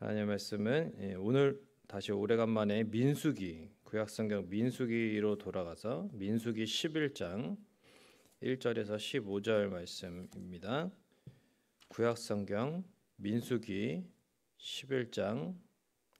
하나님의 말씀은 오늘 다시 오래간만에 민수기, 구약성경 민수기로 돌아가서 민수기 11장 1절에서 15절 말씀입니다. 구약성경 민수기 11장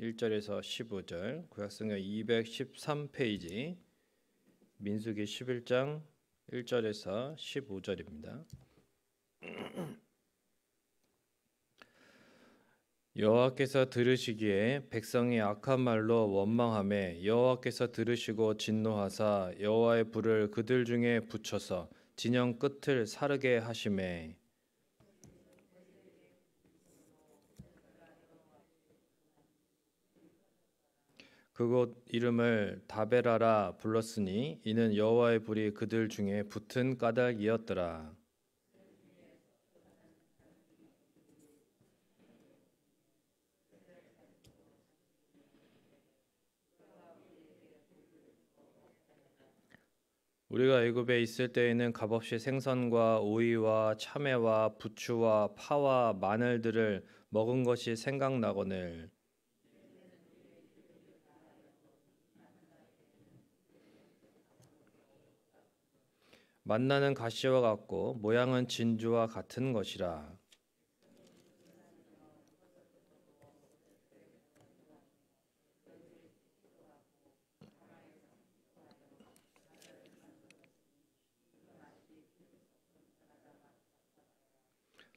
1절에서 15절, 구약성경 213페이지 민수기 11장 1절에서 15절입니다. 여호와께서 들으시기에 백성이 악한 말로 원망하매 여호와께서 들으시고 진노하사 여호와의 불을 그들 중에 붙여서 진영 끝을 사르게 하시매 그곳 이름을 다베라라 불렀으니 이는 여호와의 불이 그들 중에 붙은 까닭이었더라. 우리가 애굽에 있을 때에는 값없이 생선과 오이와 참외와 부추와 파와 마늘들을 먹은 것이 생각나거늘 만나는 가시와 같고 모양은 진주와 같은 것이라.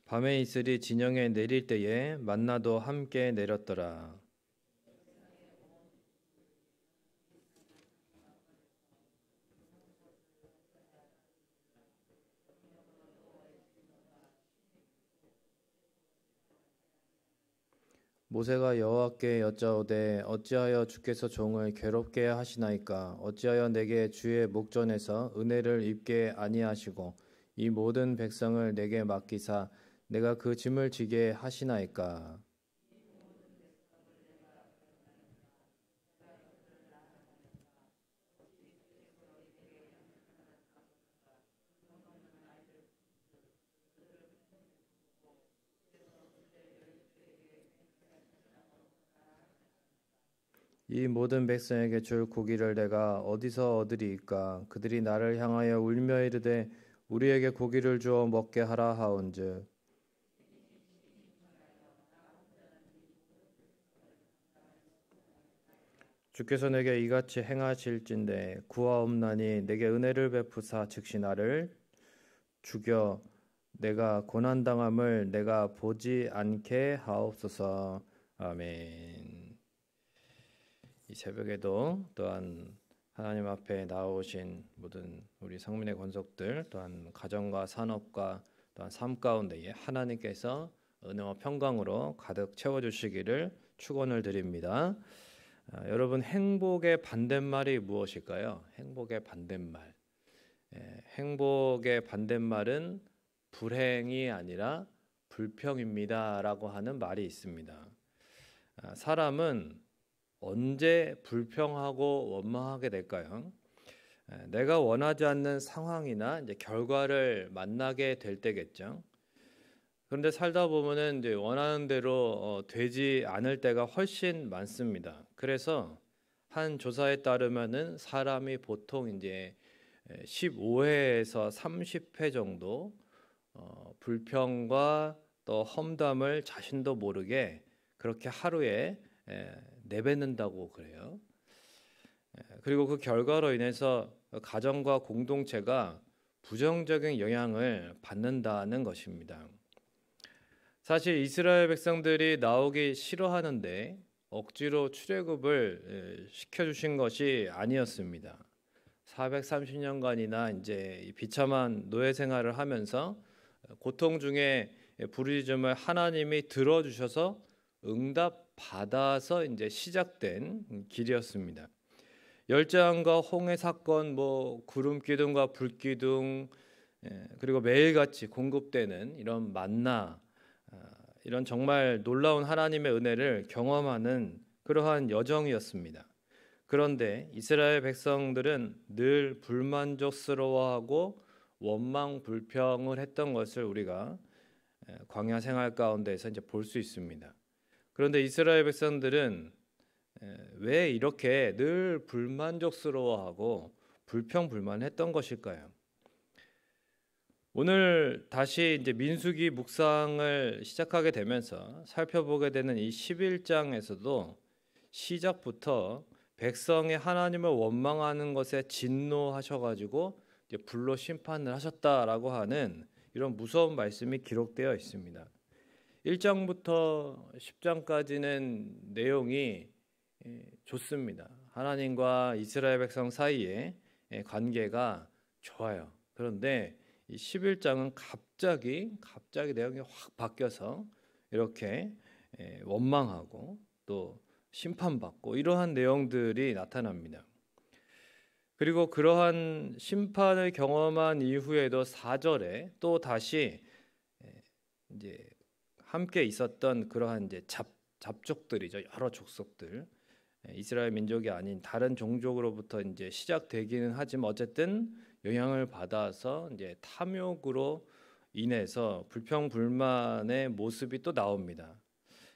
밤에 이슬이 진영에 내릴 때에 만나도 함께 내렸더라. 모세가 여호와께 여짜오되 어찌하여 주께서 종을 괴롭게 하시나이까? 어찌하여 내게 주의 목전에서 은혜를 입게 아니하시고 이 모든 백성을 내게 맡기사 내가 그 짐을 지게 하시나이까? 이 모든 백성에게 줄 고기를 내가 어디서 얻으리이까? 그들이 나를 향하여 울며 이르되 우리에게 고기를 주어 먹게 하라 하온즉 주께서 내게 이같이 행하실진대 구하옵나니 내게 은혜를 베푸사 즉시 나를 죽여 내가 고난당함을 내가 보지 않게 하옵소서. 아멘. 이 새벽에도 또한 하나님 앞에 나오신 모든 우리 성민의 권속들 또한 가정과 산업과 또한 삶 가운데에 하나님께서 은혜와 평강으로 가득 채워주시기를 축원을 드립니다. 여러분 행복의 반대말이 무엇일까요? 행복의 반대말. 행복의 반대말은 불행이 아니라 불평입니다라고 하는 말이 있습니다. 사람은 언제 불평하고 원망하게 될까요? 내가 원하지 않는 상황이나 이제 결과를 만나게 될 때겠죠. 그런데 살다 보면은 이제 원하는 대로 되지 않을 때가 훨씬 많습니다. 그래서 한 조사에 따르면은 사람이 보통 이제 15회에서 30회 정도 불평과 또 험담을 자신도 모르게 그렇게 하루에 내뱉는다고 그래요. 그리고 그 결과로 인해서 가정과 공동체가 부정적인 영향을 받는다는 것입니다. 사실 이스라엘 백성들이 나오기 싫어하는데 억지로 출애굽을 시켜주신 것이 아니었습니다. 430년간이나 이제 비참한 노예 생활을 하면서 고통 중에 부르짖음을 하나님이 들어주셔서 응답 받아서 이제 시작된 길이었습니다. 열재앙과 홍해 사건, 구름 기둥과 불 기둥, 그리고 매일같이 공급되는 이런 만나, 이런 정말 놀라운 하나님의 은혜를 경험하는 그러한 여정이었습니다. 그런데 이스라엘 백성들은 늘 불만족스러워하고 원망 불평을 했던 것을 우리가 광야 생활 가운데서 이제 볼 수 있습니다. 그런데 이스라엘 백성들은 왜 이렇게 늘 불만족스러워하고 불평불만했던 것일까요? 오늘 다시 이제 민수기 묵상을 시작하게 되면서 살펴보게 되는 이 11장에서도 시작부터 백성이 하나님을 원망하는 것에 진노하셔가지고 이제 불로 심판을 하셨다라고 하는 이런 무서운 말씀이 기록되어 있습니다. 1장부터 10장까지는 내용이 좋습니다. 하나님과 이스라엘 백성 사이의 관계가 좋아요. 그런데 이 11장은 갑자기 내용이 확 바뀌어서 이렇게 원망하고 또 심판받고 이러한 내용들이 나타납니다. 그리고 그러한 심판을 경험한 이후에도 4절에 또 다시 이제 함께 있었던 그러한 이제 잡족들이죠. 여러 족속들, 이스라엘 민족이 아닌 다른 종족으로부터 이제 시작되기는 하지만 어쨌든 영향을 받아서 이제 탐욕으로 인해서 불평불만의 모습이 또 나옵니다.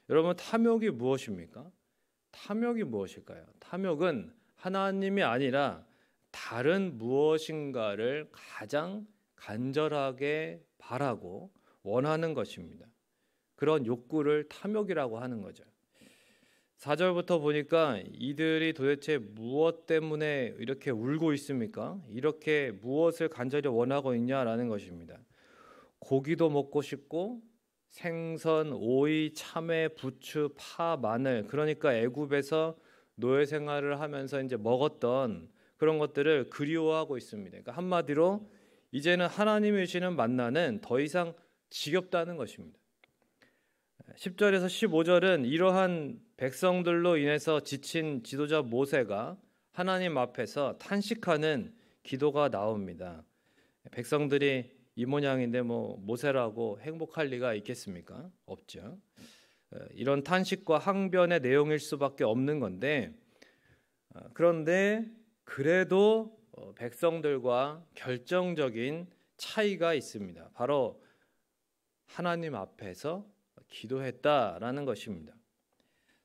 여러분, 탐욕이 무엇입니까? 탐욕이 무엇일까요? 탐욕은 하나님이 아니라 다른 무엇인가를 가장 간절하게 바라고 원하는 것입니다. 그런 욕구를 탐욕이라고 하는 거죠. 4절부터 보니까 이들이 도대체 무엇 때문에 이렇게 울고 있습니까? 이렇게 무엇을 간절히 원하고 있냐라는 것입니다. 고기도 먹고 싶고 생선, 오이, 참외, 부추, 파, 마늘, 그러니까 애굽에서 노예 생활을 하면서 이제 먹었던 그런 것들을 그리워하고 있습니다. 그러니까 한마디로 이제는 하나님이 주시는 만나는 더 이상 지겹다는 것입니다. 10절에서 15절은 이러한 백성들로 인해서 지친 지도자 모세가 하나님 앞에서 탄식하는 기도가 나옵니다. 백성들이 이 모양인데 뭐 모세라고 행복할 리가 있겠습니까? 없죠. 이런 탄식과 항변의 내용일 수밖에 없는 건데, 그런데 그래도 백성들과 결정적인 차이가 있습니다. 바로 하나님 앞에서 기도했다라는 것입니다.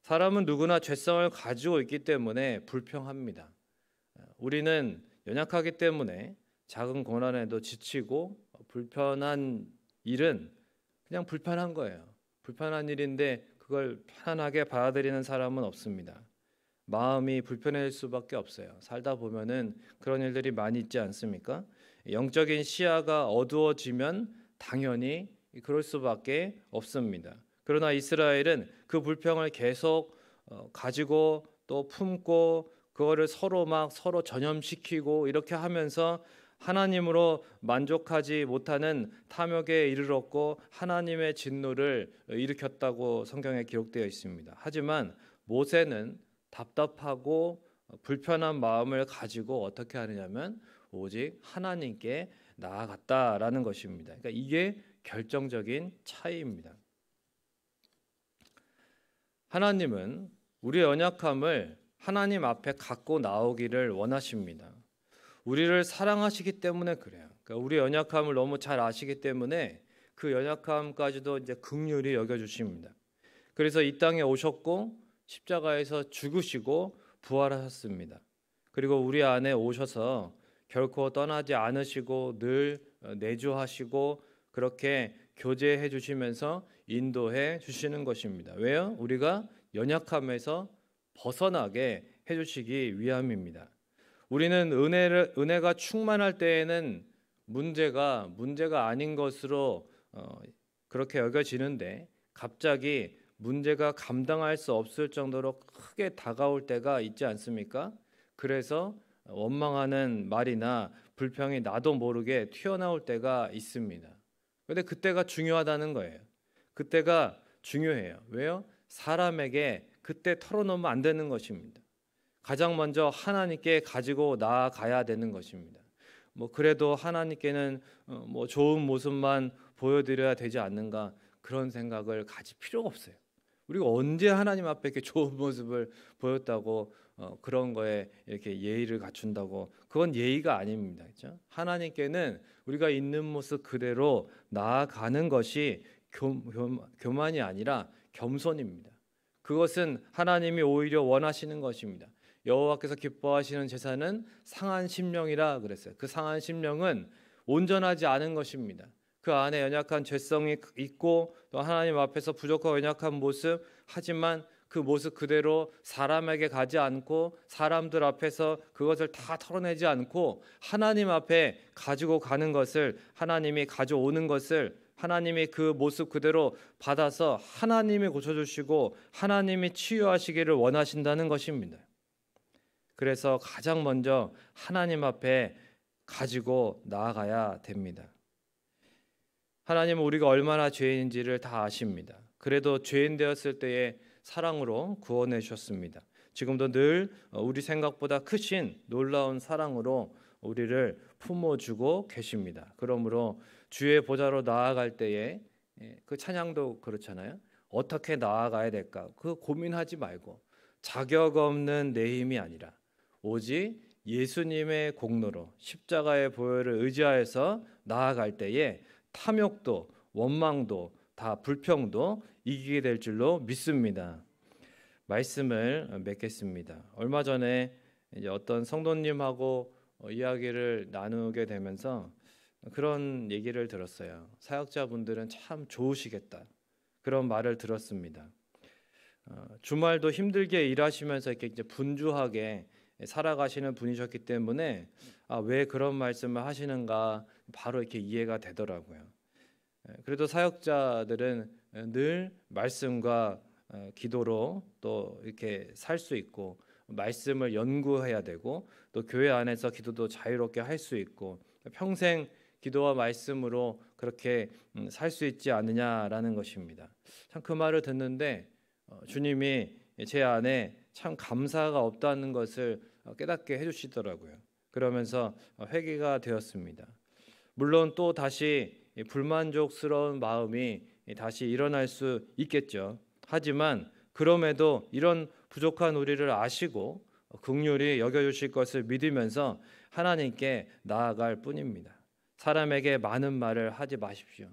사람은 누구나 죄성을 가지고 있기 때문에 불평합니다. 우리는 연약하기 때문에 작은 고난에도 지치고 불편한 일은 그냥 불편한 거예요. 불편한 일인데 그걸 편안하게 받아들이는 사람은 없습니다. 마음이 불편해질 수밖에 없어요. 살다 보면은 그런 일들이 많이 있지 않습니까? 영적인 시야가 어두워지면 당연히 그럴 수밖에 없습니다. 그러나 이스라엘은 그 불평을 계속 가지고 또 품고 그거를 서로 전염시키고 이렇게 하면서 하나님으로 만족하지 못하는 탐욕에 이르렀고 하나님의 진노를 일으켰다고 성경에 기록되어 있습니다. 하지만 모세는 답답하고 불편한 마음을 가지고 어떻게 하느냐면 오직 하나님께 나아갔다라는 것입니다. 그러니까 이게 결정적인 차이입니다. 하나님은 우리의 연약함을 하나님 앞에 갖고 나오기를 원하십니다. 우리를 사랑하시기 때문에 그래요. 그러니까 우리의 연약함을 너무 잘 아시기 때문에 그 연약함까지도 이제 긍휼히 여겨주십니다. 그래서 이 땅에 오셨고 십자가에서 죽으시고 부활하셨습니다. 그리고 우리 안에 오셔서 결코 떠나지 않으시고 늘 내주하시고 그렇게 교제해 주시면서 인도해 주시는 것입니다. 왜요? 우리가 연약함에서 벗어나게 해 주시기 위함입니다. 우리는 은혜가 충만할 때에는 문제가 아닌 것으로 그렇게 여겨지는데 갑자기 문제가 감당할 수 없을 정도로 크게 다가올 때가 있지 않습니까? 그래서 원망하는 말이나 불평이 나도 모르게 튀어나올 때가 있습니다. 그런데 그때가 중요하다는 거예요. 그때가 중요해요. 왜요? 사람에게 그때 털어놓으면 안 되는 것입니다. 가장 먼저 하나님께 가지고 나아가야 되는 것입니다. 그래도 하나님께는 좋은 모습만 보여드려야 되지 않는가 그런 생각을 가질 필요가 없어요. 우리가 언제 하나님 앞에 이렇게 좋은 모습을 보였다고 그런 거에 이렇게 예의를 갖춘다고 그건 예의가 아닙니다. 그렇죠? 하나님께는 우리가 있는 모습 그대로 나아가는 것이 교만이 아니라 겸손입니다. 그것은 하나님이 오히려 원하시는 것입니다. 여호와께서 기뻐하시는 제사는 상한 심령이라 그랬어요. 그 상한 심령은 온전하지 않은 것입니다. 그 안에 연약한 죄성이 있고 또 하나님 앞에서 부족하고 연약한 모습, 하지만 그 모습 그대로 사람에게 가지 않고 사람들 앞에서 그것을 다 털어내지 않고 하나님 앞에 가지고 가는 것을, 하나님이 가져오는 것을 하나님이 그 모습 그대로 받아서 하나님이 고쳐주시고 하나님이 치유하시기를 원하신다는 것입니다. 그래서 가장 먼저 하나님 앞에 가지고 나아가야 됩니다. 하나님은 우리가 얼마나 죄인인지를 다 아십니다. 그래도 죄인 되었을 때에 사랑으로 구원해 주셨습니다. 지금도 늘 우리 생각보다 크신 놀라운 사랑으로 우리를 품어주고 계십니다. 그러므로 주의 보좌로 나아갈 때에 그 찬양도 그렇잖아요. 어떻게 나아가야 될까? 그 고민하지 말고 자격 없는 내 힘이 아니라 오직 예수님의 공로로 십자가의 보혈을 의지하여서 나아갈 때에 탐욕도 원망도 다 불평도 이기게 될 줄로 믿습니다. 말씀을 맺겠습니다. 얼마 전에 이제 어떤 성도님하고 이야기를 나누게 되면서 그런 얘기를 들었어요. 사역자분들은 참 좋으시겠다, 그런 말을 들었습니다. 주말도 힘들게 일하시면서 이렇게 이제 분주하게 살아가시는 분이셨기 때문에 왜 그런 말씀을 하시는가 바로 이렇게 이해가 되더라고요. 그래도 사역자들은 늘 말씀과 기도로 또 이렇게 살 수 있고 말씀을 연구해야 되고 또 교회 안에서 기도도 자유롭게 할 수 있고 평생 기도와 말씀으로 그렇게 살 수 있지 않느냐라는 것입니다. 참 그 말을 듣는데 주님이 제 안에 참 감사가 없다는 것을 깨닫게 해주시더라고요. 그러면서 회개가 되었습니다. 물론 또 다시 불만족스러운 마음이 다시 일어날 수 있겠죠. 하지만 그럼에도 이런 부족한 우리를 아시고 긍휼히 여겨주실 것을 믿으면서 하나님께 나아갈 뿐입니다. 사람에게 많은 말을 하지 마십시오.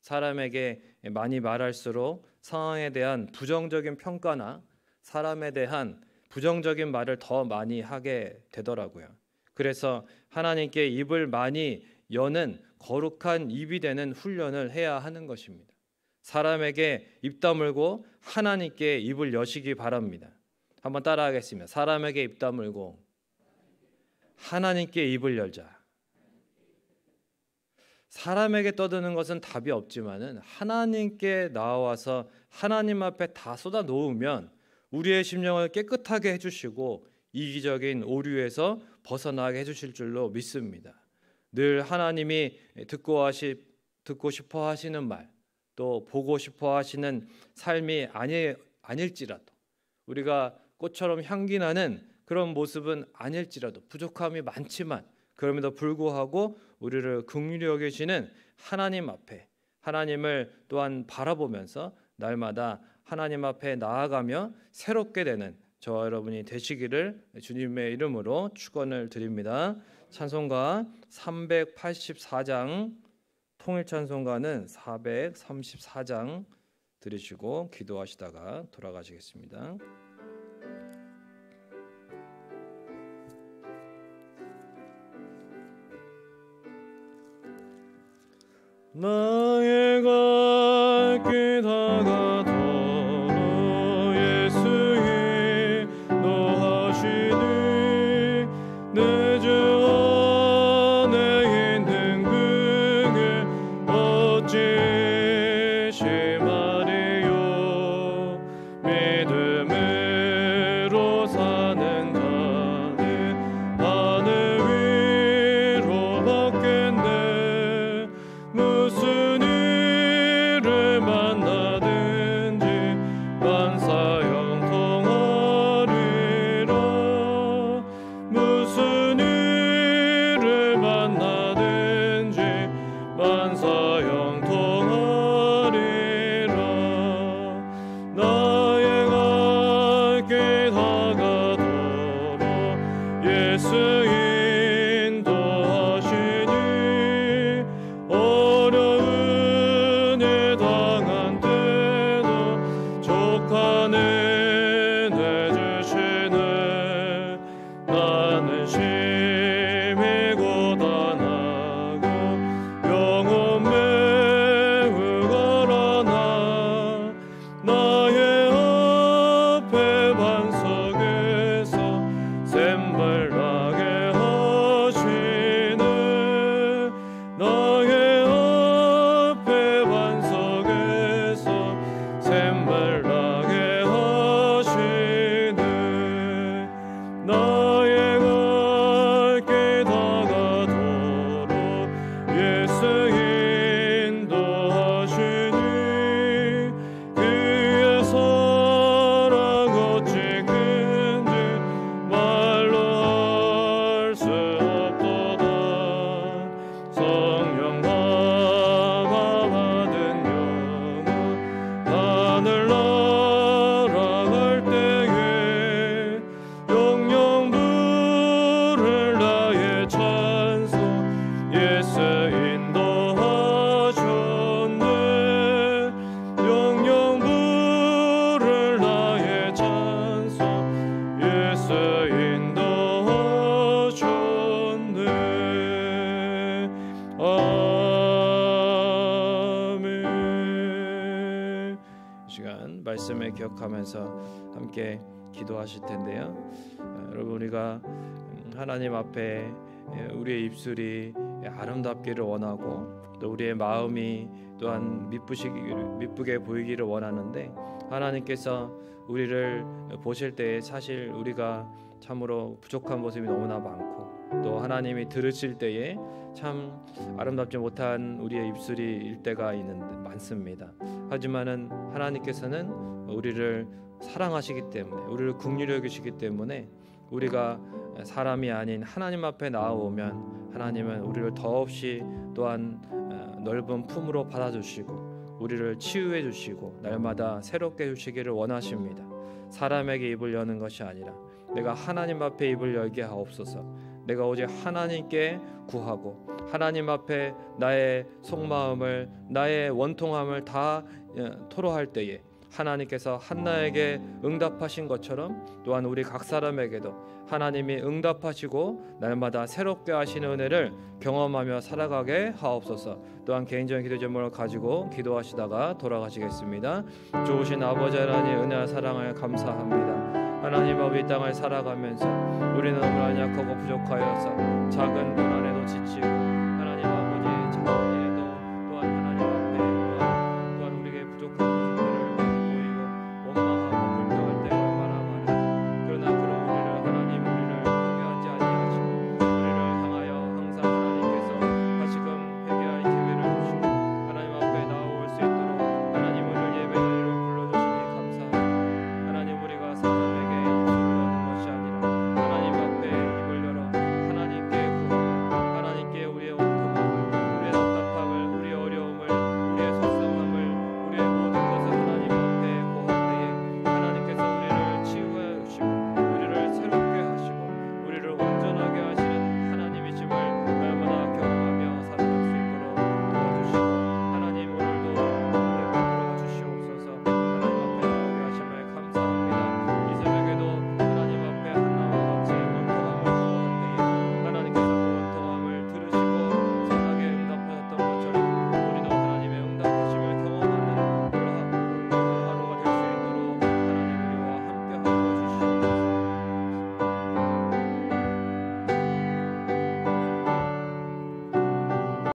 사람에게 많이 말할수록 상황에 대한 부정적인 평가나 사람에 대한 부정적인 말을 더 많이 하게 되더라고요. 그래서 하나님께 입을 많이 여는 거룩한 입이 되는 훈련을 해야 하는 것입니다. 사람에게 입 다물고 하나님께 입을 여시기 바랍니다. 한번 따라하겠습니다. 사람에게 입 다물고 하나님께 입을 열자. 사람에게 떠드는 것은 답이 없지만은 하나님께 나와서 하나님 앞에 다 쏟아 놓으면 우리의 심령을 깨끗하게 해주시고 이기적인 오류에서 벗어나게 해주실 줄로 믿습니다. 늘 하나님이 듣고 싶어 하시는 말, 또 보고 싶어 하시는 삶이 아닐지라도 우리가 꽃처럼 향기 나는 그런 모습은 아닐지라도 부족함이 많지만 그럼에도 불구하고 우리를 긍휼히 여기시는 하나님 앞에 하나님을 또한 바라보면서 날마다 하나님 앞에 나아가며 새롭게 되는 저와 여러분이 되시기를 주님의 이름으로 축원을 드립니다. 찬송가 384장, 통일찬송가는 434장 들으시고 기도하시다가 돌아가시겠습니다. 나의 갈 길 다가도록 예수의 노하시니 내 주 안에 있는 그게 어찌 실말이요 믿음으로 사는 자는 하늘 위로 받겠네. 무슨 일을 만나든지 만사 형통하리라. 무슨 일을 만나든지 만사 형통하리라. 나의 갈 길 다가도록 예수 인도하시니 어려운 일 당한 때도 족하네 생각하면서 함께 기도하실 텐데요. 여러분, 우리가 하나님 앞에 우리의 입술이 아름답기를 원하고 또 우리의 마음이 또한 미쁘게 보이기를 원하는데, 하나님께서 우리를 보실 때에 사실 우리가 참으로 부족한 모습이 너무나 많고, 또 하나님이 들으실 때에 참 아름답지 못한 우리의 입술일 때가 많습니다. 하지만은 하나님께서는 우리를 사랑하시기 때문에, 우리를 긍휼히 여기시기 때문에 우리가 사람이 아닌 하나님 앞에 나아오면 하나님은 우리를 더없이 또한 넓은 품으로 받아주시고 우리를 치유해 주시고 날마다 새롭게 해주시기를 원하십니다. 사람에게 입을 여는 것이 아니라 내가 하나님 앞에 입을 열게 하옵소서. 내가 오직 하나님께 구하고 하나님 앞에 나의 속마음을, 나의 원통함을 다 토로할 때에 하나님께서 한나에게 응답하신 것처럼 또한 우리 각 사람에게도 하나님이 응답하시고 날마다 새롭게 하시는 은혜를 경험하며 살아가게 하옵소서. 또한 개인적인 기도 제목을 가지고 기도하시다가 돌아가시겠습니다. 좋으신 아버지 하나님의 은혜와 사랑을 감사합니다. 하나님 아버지, 이 땅을 살아가면서 우리는 너무나 약하고 부족하여서 작은 고난에도 지치고 하나님 아버지의 작은